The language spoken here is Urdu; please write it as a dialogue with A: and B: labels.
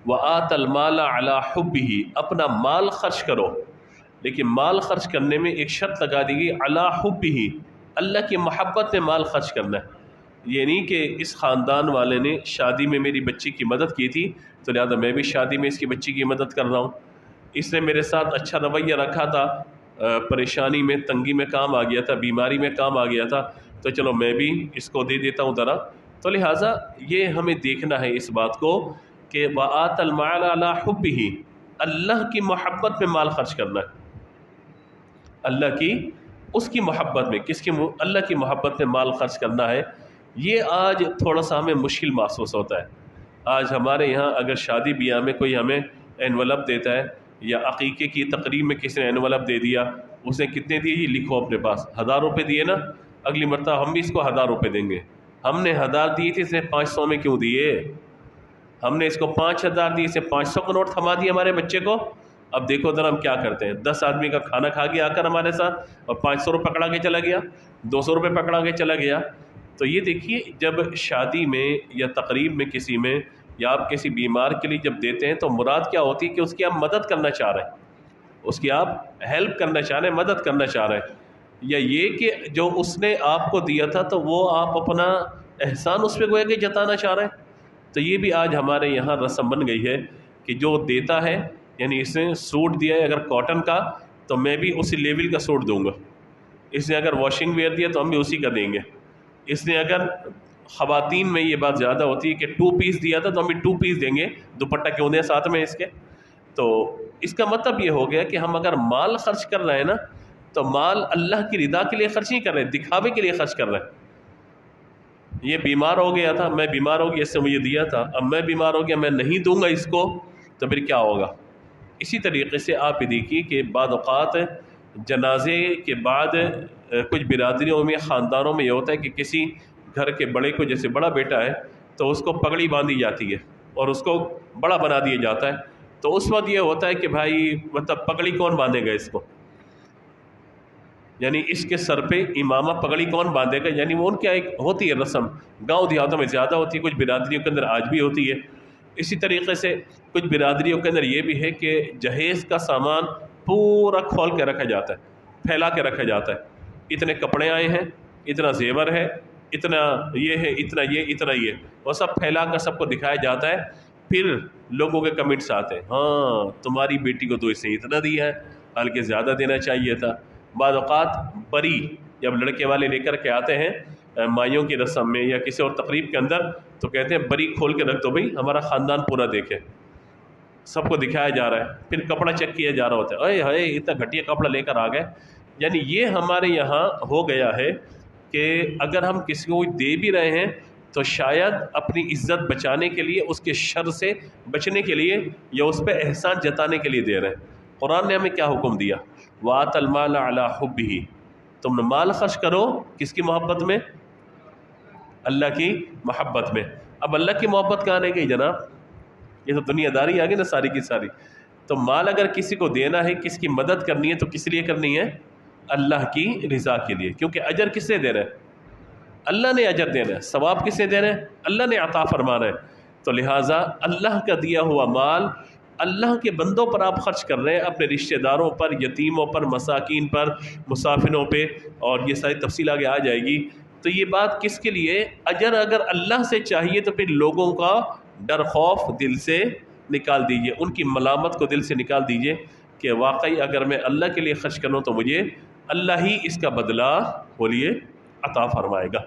A: وَآتَ الْمَالَ عَلَى حُبِّهِ، اپنا مال خرچ کرو، لیکن مال خرچ کرنے میں ایک شرط لگا دی گئی، عَلَى حُبِّهِ، اللہ کی محبت میں مال خرچ کرنا ہے۔ یہ نہیں کہ اس خاندان والے نے شادی میں میری بچی کی مدد کی تھی تو لہٰذا میں بھی شادی میں اس کی بچی کی مدد کر رہا ہوں، اس نے میرے ساتھ اچھا رویہ رکھا تھا، پریشانی میں تنگی میں کام آ گیا تھا، بیماری میں کام آ گیا تھا، تو چلو میں بھی اس کو دے دیتا ہوں ذرا۔ تو لہٰذا یہ ہمیں دیکھنا ہے اس بات کو کہ وَآتَ الْمَالَ عَلَى حُبِّهِ، اللہ کی محبت میں مال خرچ کرنا ہے، اللہ کی اس کی محبت میں، کس کی؟ اللہ کی محبت میں مال خرچ کرنا ہے۔ یہ آج تھوڑا سا ہمیں مشکل محسوس ہوتا ہے۔ آج ہمارے یہاں اگر شادی بیاہ میں کوئی ہمیں انویلپ دیتا ہے یا عقیقے کی تقریب میں کسی نے انویلپ دے دیا، اس نے کتنے دیے؟ یہ لکھو اپنے پاس، 1000 روپے دیے نا، اگلی مرتبہ ہم بھی اس کو 1000 روپے دیں گے۔ ہم نے 1000 دیے تھے، اس نے 500 میں کیوں دیے؟ ہم نے اس کو 5000 دیے، اسے 500 کا نوٹ تھما دیا ہمارے بچے کو۔ اب دیکھو ذرا ہم کیا کرتے ہیں، 10 آدمی کا کھانا کھا کے آ کر ہمارے ساتھ اور 500 روپے پکڑا کے چلا گیا، 200 روپے پکڑا کے چلا گیا۔ تو یہ دیکھیے، جب شادی میں یا تقریب میں کسی میں یا آپ کسی بیمار کے لیے جب دیتے ہیں تو مراد کیا ہوتی ہے کہ اس کی آپ مدد کرنا چاہ رہے ہیں، اس کی آپ ہیلپ کرنا چاہ رہے ہیں، مدد کرنا چاہ رہے ہیں، یا یہ کہ جو اس نے آپ کو دیا تھا تو وہ آپ اپنا احسان اس پہ گویا کہ جتانا چاہ رہے ہیں۔ تو یہ بھی آج ہمارے یہاں رسم بن گئی ہے کہ جو دیتا ہے، یعنی اس نے سوٹ دیا ہے اگر کاٹن کا تو میں بھی اسی لیول کا سوٹ دوں گا، اس نے اگر واشنگ ویئر دیا تو ہم بھی اسی کا دیں گے، اس نے اگر خواتین میں یہ بات زیادہ ہوتی ہے کہ 2 پیس دیا تھا تو ہم بھی 2 پیس دیں گے، دوپٹہ کیوں دیں ساتھ میں اس کے۔ تو اس کا مطلب یہ ہو گیا کہ ہم اگر مال خرچ کر رہے ہیں نا تو مال اللہ کی رضا کے لیے خرچ نہیں کر رہے، دکھاوے کے لیے خرچ کر رہے ہیں۔ یہ بیمار ہو گیا تھا، میں بیمار ہو گیا، اس سے مجھے دیا تھا، اب میں بیمار ہو گیا، میں نہیں دوں گا اس کو تو پھر کیا ہوگا؟ اسی طریقے سے آپ یہ دیکھیے کہ بعض اوقات جنازے کے بعد کچھ برادریوں میں، خاندانوں میں یہ ہوتا ہے کہ کسی گھر کے بڑے کو، جیسے بڑا بیٹا ہے تو اس کو پگڑی باندھی جاتی ہے اور اس کو بڑا بنا دیا جاتا ہے، تو اس وقت یہ ہوتا ہے کہ بھائی مطلب پگڑی کون باندھے گا اس کو، یعنی اس کے سر پہ امامہ پگڑی کون باندھے گا؟ یعنی وہ ان کی ایک ہوتی ہے رسم، گاؤں دیہاتوں میں زیادہ ہوتی ہے، کچھ برادریوں کے اندر آج بھی ہوتی ہے۔ اسی طریقے سے کچھ برادریوں کے اندر یہ بھی ہے کہ جہیز کا سامان پورا کھول کے رکھا جاتا ہے، پھیلا کے رکھا جاتا ہے، اتنے کپڑے آئے ہیں، اتنا زیور ہے، اتنا یہ ہے، اتنا یہ، اتنا یہ، وہ سب پھیلا کر سب کو دکھایا جاتا ہے۔ پھر لوگوں کے کمنٹس آتے ہیں، ہاں تمہاری بیٹی کو تو اس نے اتنا دیا ہے، بلکہ زیادہ دینا چاہیے تھا۔ بعض اوقات بری جب لڑکے والے لے کر کے آتے ہیں مائیوں کی رسم میں یا کسی اور تقریب کے اندر تو کہتے ہیں بری کھول کے رکھ دو بھائی، ہمارا خاندان پورا دیکھے، سب کو دکھایا جا رہا ہے، پھر کپڑا چیک کیا جا رہا ہوتا ہے، اے ہائے اتنا گھٹیا کپڑا لے کر آ گئے۔ یعنی یہ ہمارے یہاں ہو گیا ہے کہ اگر ہم کسی کو دے بھی رہے ہیں تو شاید اپنی عزت بچانے کے لیے، اس کے شر سے بچنے کے لیے، یا اس پہ احسان جتانے کے لیے دے رہے ہیں۔ قرآن نے ہمیں کیا حکم دیا؟ وَآتَ الْمَالَ عَلَى حُبِّهِ، تم مال خرچ کرو کس کی محبت میں؟ اللہ کی محبت میں۔ اب اللہ کی محبت کہاں رہ گئی جناب؟ یہ تو دنیا داری آ گئی نا ساری کی ساری۔ تو مال اگر کسی کو دینا ہے، کس کی مدد کرنی ہے تو کس لیے کرنی ہے؟ اللہ کی رضا کے لیے، کیونکہ اجر کس سے دے رہے ہیں؟ اللہ نے اجر دینا ہے، ثواب کس سے دے رہے ہیں؟ اللہ نے عطا فرمانا ہے۔ تو لہٰذا اللہ کا دیا ہوا مال اللہ کے بندوں پر آپ خرچ کر رہے ہیں، اپنے رشتہ داروں پر، یتیموں پر، مساکین پر، مسافروں پہ، اور یہ ساری تفصیل آگے آ جائے گی۔ تو یہ بات کس کے لیے؟ اجر اگر اللہ سے چاہیے تو پھر لوگوں کا ڈر خوف دل سے نکال دیجئے، ان کی ملامت کو دل سے نکال دیجئے کہ واقعی اگر میں اللہ کے لیے خرچ کروں تو مجھے اللہ ہی اس کا بدلہ بولیے عطا فرمائے گا۔